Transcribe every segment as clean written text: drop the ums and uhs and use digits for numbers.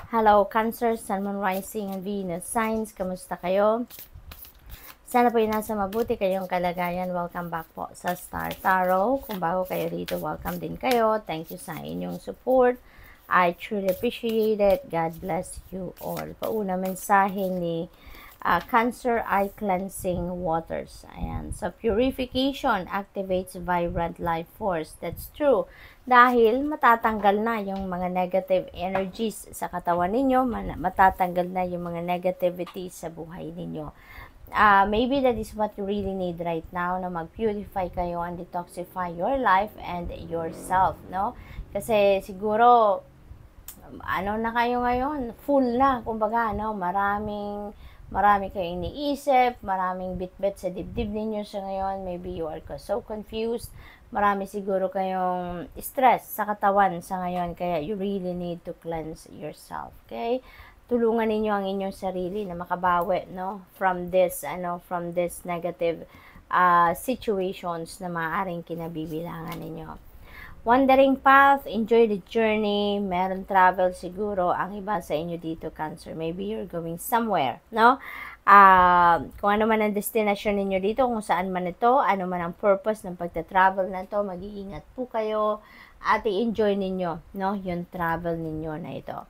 Hello, Cancer, Sun, Moon, Rising, and Venus signs. Kamusta kayo? Sana po yung nasa mabuti kayong kalagayan. Welcome back po sa Star Tarot. Kung bago kayo dito, welcome din kayo. Thank you sa inyong support. I truly appreciate it. God bless you all. Pauna mensahe ni Cancer Eye Cleansing Waters. Ayan. So, purification activates vibrant life force. That's true. Dahil matatanggal na yung mga negative energies sa katawan ninyo, matatanggal na yung mga negativity sa buhay ninyo. Maybe that is what you really need right now, na mag-purify kayo and detoxify your life and yourself, no? Kasi siguro, ano na kayo ngayon, full na, kumbaga, no? Marami kayong iniisip, maraming bit-bit sa dibdib ninyo sa ngayon. Maybe you are so confused. Marami siguro kayong stress sa katawan sa ngayon, kaya you really need to cleanse yourself, okay? Tulungan ninyo ang inyong sarili na makabawi, no, from this negative situations na maaaring kinabibilangan ninyo. Wandering path, enjoy the journey. Meron travel siguro ang iba sa inyo dito, Cancer. Maybe you're going somewhere, no? Kung ano man ang destination ninyo dito, kung saan man ito, ano man ang purpose ng pagta-travel na ito, mag-iingat po kayo at i-enjoy ninyo, no, yung travel ninyo na ito.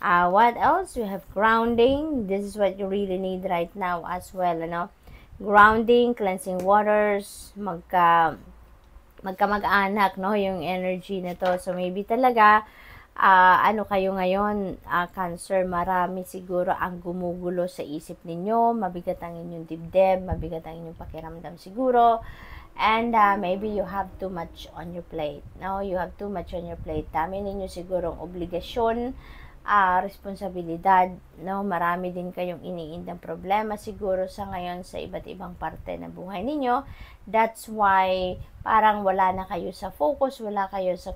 What else? We have grounding. This is what you really need right now as well, ano? Grounding, cleansing waters, magkamag-anak, no, yung energy na to. So, maybe talaga, ano kayo ngayon, Cancer, marami siguro ang gumugulo sa isip ninyo, mabigat ang inyong dibdib, mabigat ang inyong pakiramdam siguro, and maybe you have too much on your plate, no, you have too much on your plate. Dami ninyo sigurong obligasyon, responsibilidad, no, marami din kayong iniindang problema siguro sa ngayon sa iba't ibang parte ng buhay ninyo. That's why parang wala na kayo sa focus, wala kayo sa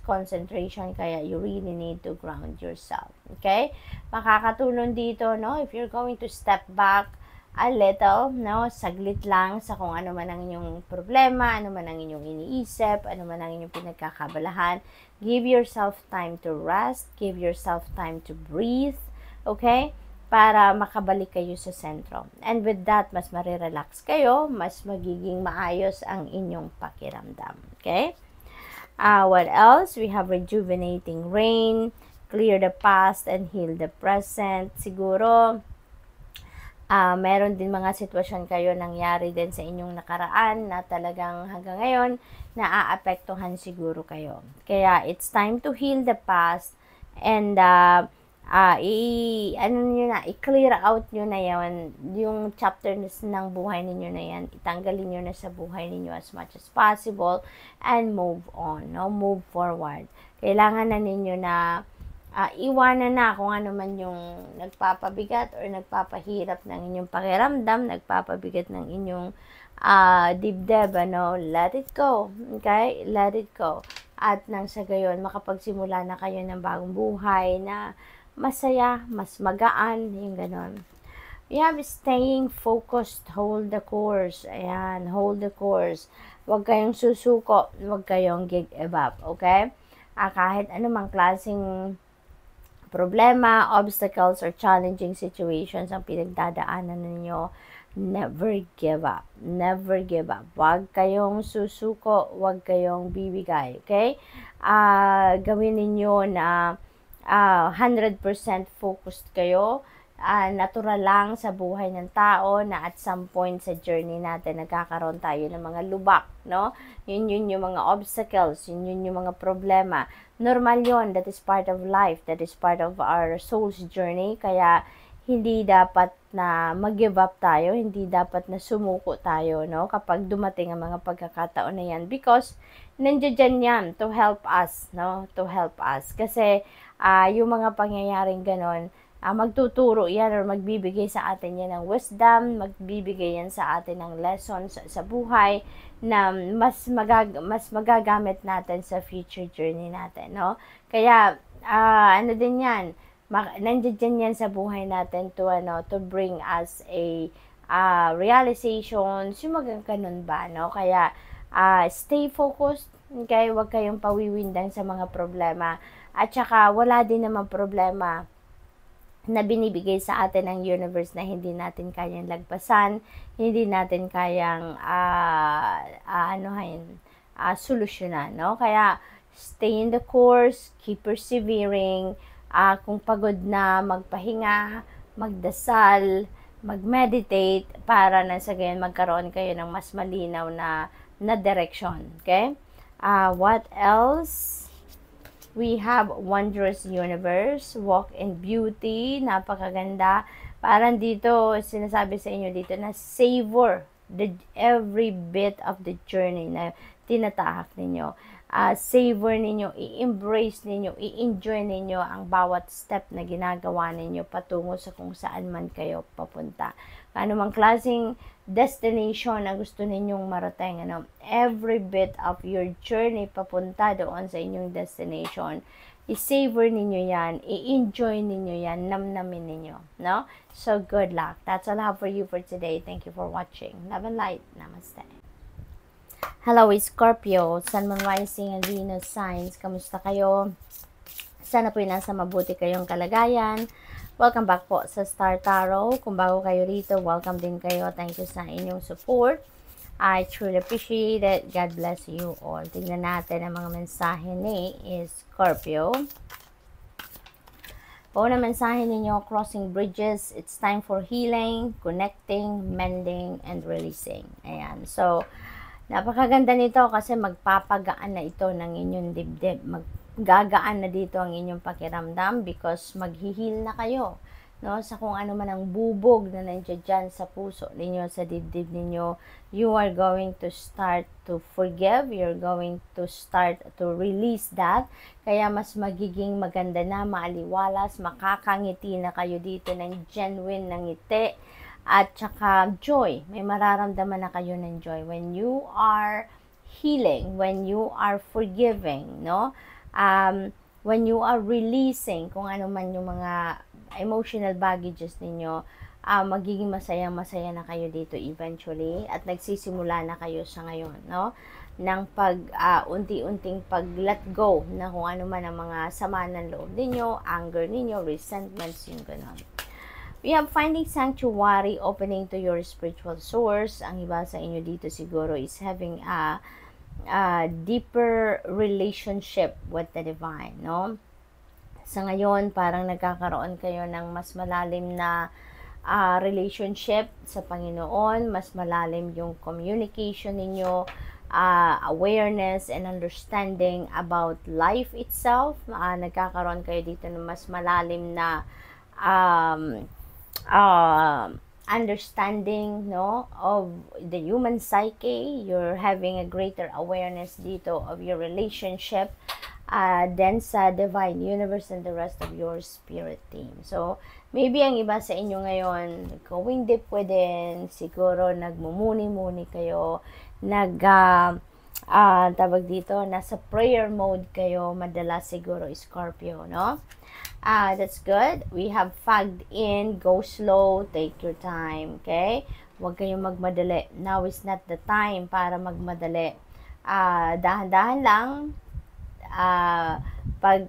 concentration, kaya you really need to ground yourself, okay? Makakatulong dito, no, if you're going to step back a little, no, saglit lang sa kung ano man ang inyong problema, ano man ang inyong iniisip, ano man ang inyong pinagkakabalahan. Give yourself time to rest, give yourself time to breathe, okay? Para makabalik kayo sa sentro. And with that, mas marirelax kayo, mas magiging maayos ang inyong pakiramdam, okay? What else? We have rejuvenating rain, clear the past and heal the present. Siguro, meron din mga sitwasyon kayo nangyari din sa inyong nakaraan na talagang hanggang ngayon naaapektuhan siguro kayo. Kaya it's time to heal the past and i-clear out nyo na yan, yung chapter ng buhay ninyo na yan, itanggalin nyo na sa buhay ninyo as much as possible and move on, no? Move forward. Kailangan na ninyo na iwanan na kung ano man yung nagpapabigat or nagpapahirap ng inyong pakiramdam, nagpapabigat ng inyong dibdib, ano, let it go, okay? Let it go. At nang sa gayon, makapagsimula na kayo ng bagong buhay na masaya, mas magaan, yung ganon. We have staying focused, hold the course. Ayan, hold the course. Huwag kayong susuko, huwag kayong give up, okay? Kahit anumang klaseng problema, obstacles, or challenging situations ang pinagdadaanan ninyo, never give up. Never give up. Huwag kayong susuko, huwag kayong bibigay, okay? Gawin ninyo na 100% focused kayo. Natural lang sa buhay ng tao na at some point sa journey natin nagkakaroon tayo ng mga lubak, no? Yun yung mga obstacles, yun yung mga problema. Normal yun, that is part of life, that is part of our soul's journey, kaya hindi dapat na mag-give up tayo, hindi dapat na sumuko tayo, no? Kapag dumating ang mga pagkakataon na yan, because nandiyan yan to help us, no? To help us. Kasi yung mga pangyayaring ganon, magtuturo yan or magbibigay sa atin yan ng wisdom, magbibigay yan sa atin ng lessons sa buhay na mas magagamit natin sa future journey natin, no? Kaya, ano din yan, nandiyan yan sa buhay natin to bring us a realizations, yung mga ganun ba, no? Kaya, stay focused, okay? Huwag kayong pawiwindang sa mga problema. At saka, wala din naman problema na binibigay sa atin ng universe na hindi natin kayang lagpasan, hindi natin kayang solusyonan, no? Kaya stay in the course, keep persevering. Kung pagod na, magpahinga, magdasal, mag-meditate para na sa gayon magkaroon kayo ng mas malinaw na direksyon. Okay? What else? We have wondrous universe, walk in beauty, napakaganda. Parang dito, sinasabi sa inyo dito na savor every bit of the journey na tinatahak ninyo. Savor ninyo, i-embrace ninyo, i-enjoy ninyo ang bawat step na ginagawa ninyo patungo sa kung saan man kayo papunta. Ano mang klaseng destination na gusto ninyong marating, every bit of your journey papunta doon sa inyong destination, i-savor ninyo yan, i-enjoy ninyo yan, namnamin ninyo, no? So, good luck. That's all I have for you for today. Thank you for watching. Love and light. Namaste. Hello, Scorpio, Sun, Moon, Rising, and Venus signs. Kamusta kayo? Sana po nasa mabuti kayong kalagayan. Welcome back po sa Star Tarot. Kung bago kayo rito, welcome din kayo. Thank you sa inyong support. I truly appreciate it. God bless you all. Tingnan natin ang mga mensahe ni Scorpio. Una mensahe ninyo, crossing bridges. It's time for healing, connecting, mending, and releasing. Ayan. So, napakaganda nito kasi magpapagaan na ito ng inyong dibdib. Gagaan na dito ang inyong pakiramdam because maghihil na kayo, no? Sa kung ano man ang bubog na nandiyan dyan sa puso ninyo, sa dibdib ninyo, you are going to start to forgive, you're going to start to release that. Kaya mas magiging maganda na, maaliwalas, makakangiti na kayo dito ng genuine na ngiti at saka joy. May mararamdaman na kayo ng joy when you are healing, when you are forgiving, no? When you are releasing kung ano man yung mga emotional baggages ninyo, magiging masaya na kayo dito eventually at nagsisimula na kayo sa ngayon, no? Ng unti-unting pag-let go na kung ano man ang mga sama ng loob ninyo, anger ninyo, resentments, yung gano'n. We have finding sanctuary, opening to your spiritual source. Ang iba sa inyo dito siguro is having a deeper relationship with the divine, no? Sa ngayon, parang nagkakaroon kayo ng mas malalim na relationship sa Panginoon, mas malalim yung communication ninyo, awareness and understanding about life itself. Nagkakaroon kayo dito ng mas malalim na understanding, no, of the human psyche. You're having a greater awareness dito of your relationship then sa divine universe and the rest of your spirit team. So maybe ang iba sa inyo ngayon going deep within, siguro nagmumuni-muni kayo, tawag dito, nasa prayer mode kayo madalas siguro, Scorpio, no? That's good. We have fagged in, go slow, take your time, okay? Huwag kayong magmadali. Now is not the time para magmadali. Dahan-dahan lang,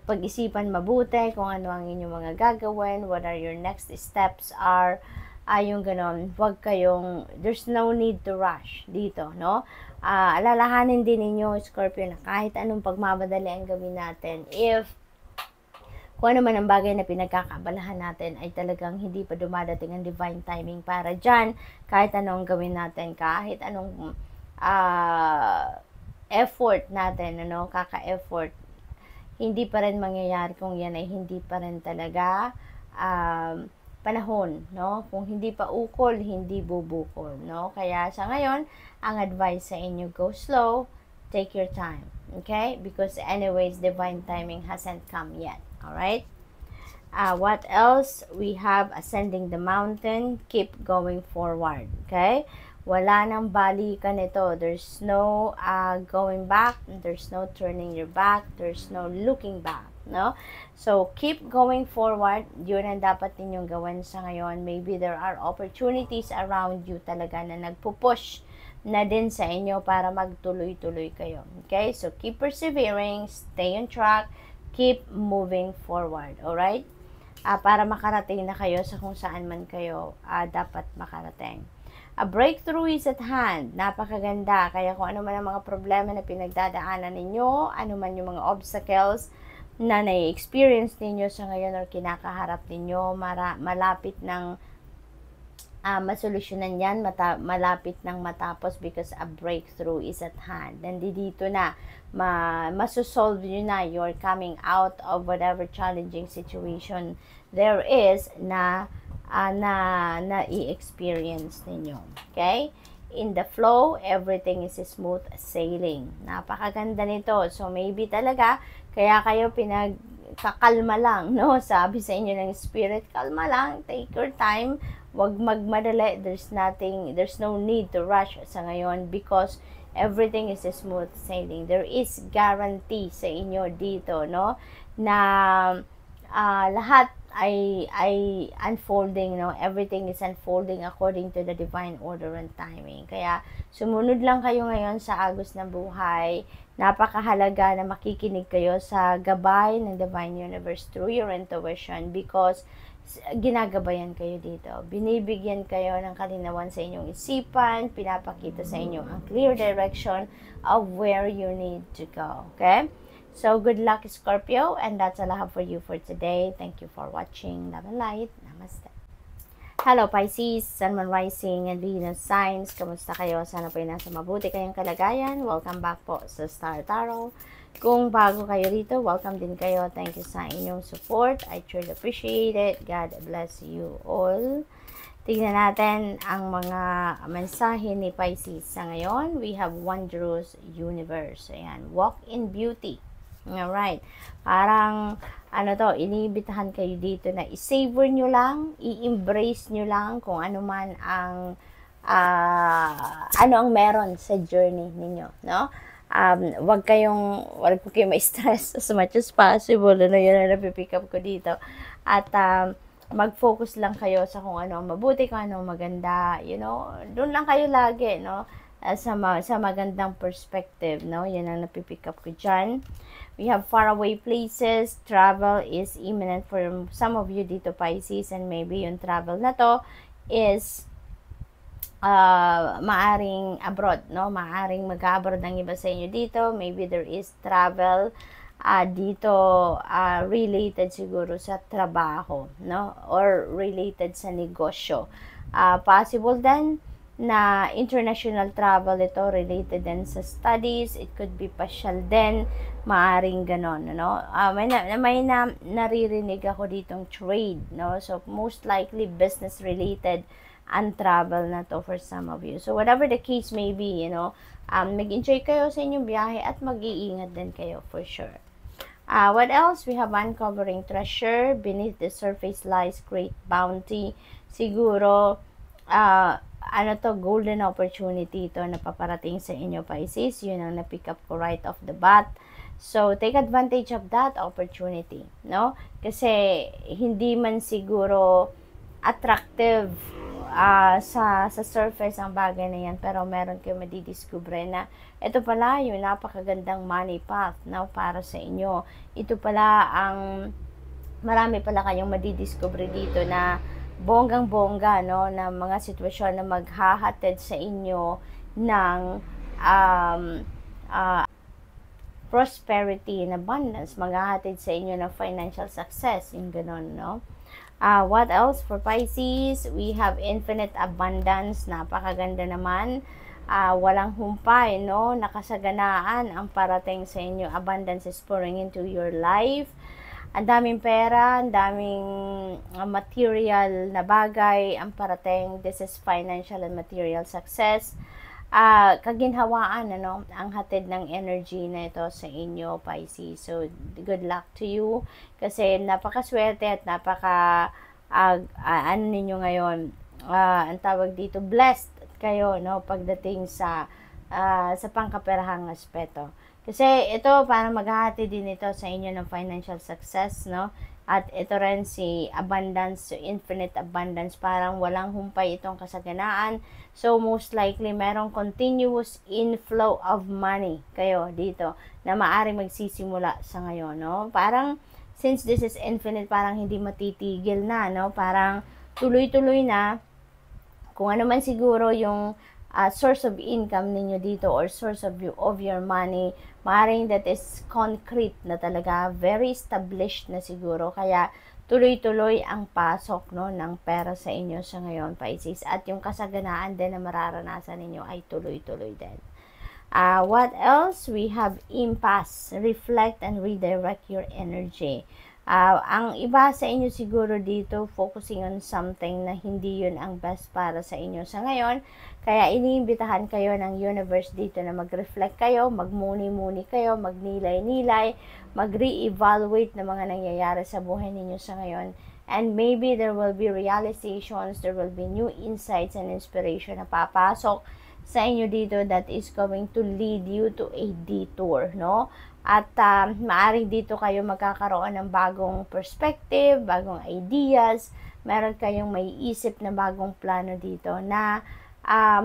pag-isipan mabuti kung ano ang inyong mga gagawin, what are your next steps are, yung ganon. Huwag kayong, there's no need to rush dito, no? Alalahanin din ninyo, Scorpio, na kahit anong pagmamadali ang gawin natin, if kung ano man ang bagay na pinagkakabalahan natin ay talagang hindi pa dumadating ang divine timing para dyan, kahit anong gawin natin, kahit anong effort natin, kaka-effort, hindi pa rin mangyayari kung yan ay hindi pa rin talaga panahon, no? Kung hindi pa ukol, hindi bubukol, no? Kaya sa ngayon, ang advice sa inyo, go slow, take your time, okay? Because anyways, divine timing hasn't come yet. Alright? What else? We have ascending the mountain. Keep going forward. Okay? Wala nang balikan ito. There's no going back. There's no turning your back. There's no looking back. No? So, keep going forward. Yun ang dapat ninyong gawin sa ngayon. Maybe there are opportunities around you talaga na nagpupush na din sa inyo para magtuloy-tuloy kayo. Okay? So, keep persevering. Stay on track. Keep moving forward, alright? para makarating na kayo sa kung saan man kayo dapat makarating. A breakthrough is at hand. Napakaganda. Kaya kung ano man ang mga problema na pinagdadaanan ninyo, ano man yung mga obstacles na na-experience ninyo sa ngayon or kinakaharap ninyo, malapit ng masolusyonan yan, malapit ng matapos because a breakthrough is at hand. Nandito na, masosolve nyo na, you're coming out of whatever challenging situation there is na i-experience ninyo. Okay? In the flow, everything is smooth sailing. Napakaganda nito. So, maybe talaga, kaya kayo pinagkakalma lang, no? Sabi sa inyo ng spirit, kalma lang, take your time, wag magmadali, there's no need to rush sa ngayon because everything is smooth sailing. There is guarantee sa inyo dito, no? Na lahat ay unfolding, no? Everything is unfolding according to the divine order and timing. Kaya sumunod lang kayo ngayon sa agos ng buhay. Napakahalaga na makikinig kayo sa gabay ng Divine Universe through your intuition because ginagabayan kayo dito. Binibigyan kayo ng kalinawan sa inyong isipan, pinapakita sa inyo ang clear direction of where you need to go. Okay? So, good luck, Scorpio, and that's all I have for you for today. Thank you for watching. Love and light. Namaste. Hello, Pisces, Sun, Moon, Rising, and Venus signs. Kamusta kayo? Sana po ay nasa mabuti kayong kalagayan. Welcome back po sa Star Tarot. Kung bago kayo rito, welcome din kayo. Thank you sa inyong support. I truly appreciate it. God bless you all. Tignan natin ang mga mensahe ni Pisces sa ngayon. We have Wondrous Universe. Ayan, Walk in Beauty. Alright. Parang, inibitahan kayo dito na i-savor nyo lang, i-embrace nyo lang kung ano man ang, ano ang meron sa journey ninyo, no? Wag po kayong ma-stress as much as possible. Yun na napipick up ko dito. At, mag-focus lang kayo sa kung ano ang mabuti, kung ano ang maganda, doon lang kayo lagi, no? Sa magandang perspective, no? Yan ang napipick up ko dyan. We have faraway places. Travel is imminent for some of you dito, Pisces, and maybe yung travel na to is maaring abroad, no? Maaring mag-abroad ng iba sa inyo dito. Maybe there is travel dito related siguro sa trabaho, no? Or related sa negosyo. Possible then na international travel ito, related din sa studies. It could be pasyal din, maaring ganon, no? May naririnig ako ditong trade, no? So most likely business related and travel na to for some of you. So whatever the case may be, mag-enjoy kayo sa inyong biyahe at mag-iingat din kayo for sure. What else? We have uncovering treasure. Beneath the surface lies great bounty. Siguro, golden opportunity ito na paparating sa inyo, Pisces. Yun ang na-pick up ko right off the bat. So, take advantage of that opportunity, no? Kasi, hindi man siguro attractive sa surface ang bagay na yan, pero meron kayo madidiscover na ito pala yung napakagandang money path, no, para sa inyo. Ito pala marami pala kayong madidiscover dito na bonggang-bongga, no, na mga sitwasyon na maghahatid sa inyo ng prosperity and abundance, maghahatid sa inyo ng financial success, yung ganun, no? What else for Pisces? We have infinite abundance. Napakaganda naman. Walang humpay, no? Nakasaganaan ang parating sa inyo. Abundance is pouring into your life. Ang daming pera, ang daming material na bagay ang parating. This is financial and material success. Kaginhawaan, ang hatid ng energy na ito sa inyo, Pisces. So, good luck to you. Kasi napakaswerte at ninyo ngayon, ang tawag dito, blessed kayo, no, pagdating sa pangkaperahang aspeto. Kasi ito, para maghahati din ito sa inyo ng financial success, no? At ito rin si abundance, infinite abundance, parang walang humpay itong kasaganaan. So, most likely, merong continuous inflow of money kayo dito na maaring magsisimula sa ngayon, no? Parang since this is infinite, parang hindi matitigil na, no? Parang tuloy-tuloy na. Kung ano man siguro yung source of income ninyo dito or source of your money, maaaring that is concrete na talaga, very established na siguro. Kaya tuloy-tuloy ang pasok, no, ng pera sa inyo sa ngayon, Pisces. At yung kasaganaan din na mararanasan ninyo ay tuloy-tuloy din. What else? We have impasse. Reflect and redirect your energy. Ang iba sa inyo siguro dito, focusing on something na hindi yun ang best para sa inyo sa ngayon. Kaya iniimbitahan kayo ng universe dito na mag-reflect kayo, magmuni-muni kayo, magnilay-nilay, mag-re-evaluate ng mga nangyayari sa buhay ninyo sa ngayon. And maybe there will be realizations, there will be new insights and inspiration na papasok sa inyo dito that is going to lead you to a detour, no? At maaring dito kayo magkakaroon ng bagong perspective, bagong ideas, meron kayong may isip na bagong plano dito na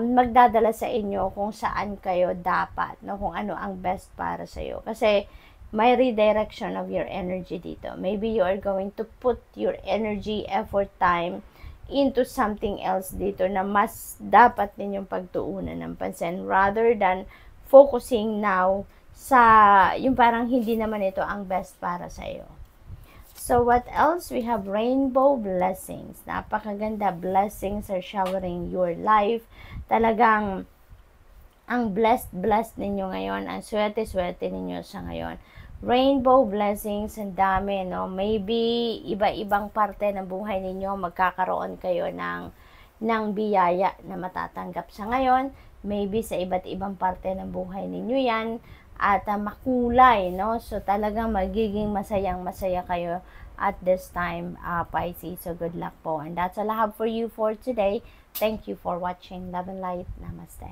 magdadala sa inyo kung saan kayo dapat, no? Kung ano ang best para sa iyo. Kasi may redirection of your energy dito. Maybe you are going to put your energy, effort, time into something else dito na mas dapat ninyong pagtuunan ng pansin rather than focusing now sa yung parang hindi naman ito ang best para sa iyo. So what else? We have rainbow blessings. Napakaganda, blessings are showering your life. Talagang ang blessed ninyo ngayon, ang swerte ninyo sa ngayon. Rainbow blessings, ang dami, no? Maybe iba-ibang parte ng buhay ninyo magkakaroon kayo ng biyaya na matatanggap sa ngayon. Maybe sa iba't ibang parte ng buhay ninyo yan at makulay, no? So talagang magiging masayang-masaya kayo at this time, Pisces. So good luck po. And that's all I have for you for today. Thank you for watching. Love and light. Namaste.